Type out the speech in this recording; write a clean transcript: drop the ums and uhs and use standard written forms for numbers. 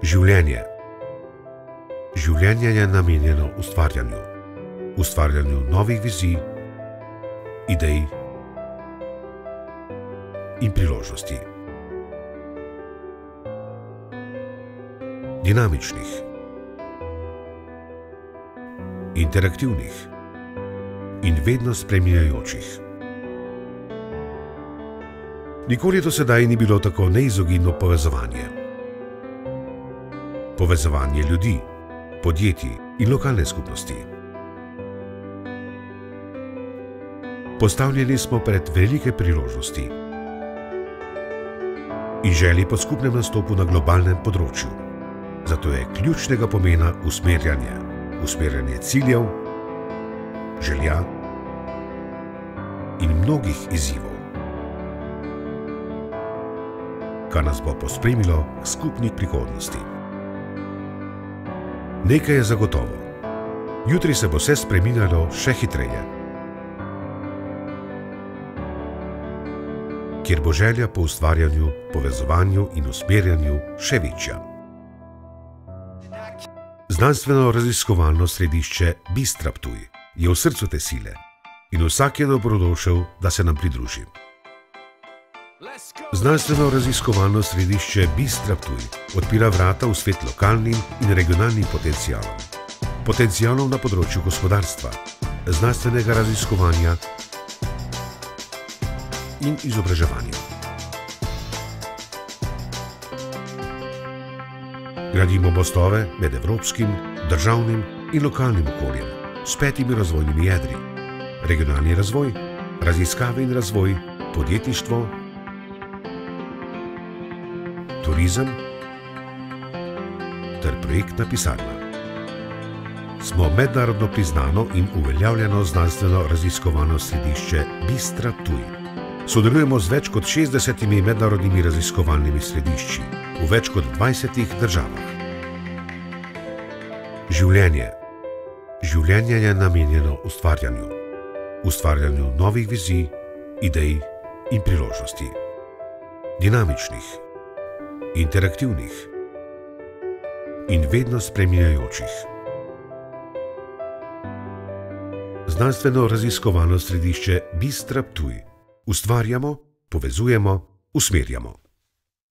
Življenje. Življenje je namenjeno ustvarjanju. Ustvarjanju novih vizij, idej in priložnosti. Dinamičnih, interaktivnih in vedno spreminjajočih. Nikoli do sedaj ni bilo tako neizogibno povezovanje. Povezovanje ljudi, podjetij in lokalne skupnosti. Postavljeni smo pred velike priložnosti in želji po skupnem nastopu na globalnem področju. Zato je ključnega pomena usmerjanje. Usmerjanje ciljev, želja in mnogih izzivov, kar nas bo pospremilo k skupni prihodnosti. Nekaj je zagotovo. Jutri se bo vse spreminjalo še hitreje, kjer bo želja po ustvarjanju, povezovanju in usmerjanju še večja. Znanstveno-raziskovalno središče Bistra Ptuj je v srcu te sile in vsak je dobrodošel, da se nam pridruži. Znanstveno-raziskovalno središče Bistra Ptuj odpira vrata v svet lokalnim in regionalnim potencialom. Potencialom na področju gospodarstva, znanstvenega raziskovanja in izobraževanja. Gradimo mostove med evropskim, državnim in lokalnim okoljem s 5 razvojnimi jedri: regionalni razvoj, raziskave in razvoj, podjetništvo, turizem ter projektna pisarna. Smo mednarodno priznano in uveljavljeno znanstveno-raziskovalno središče Bistra Ptuj. Sodelujemo z več kot 60 mednarodnimi raziskovalnimi središči v več kot 20 državah. Življenje. Življenje je namenjeno ustvarjanju. Ustvarjanju novih vizij, idej in priložnosti. Dinamičnih, interaktivnih in vedno spreminjajočih. Znanstveno-raziskovalno središče Bistra Ptuj. Ustvarjamo, povezujemo, usmerjamo.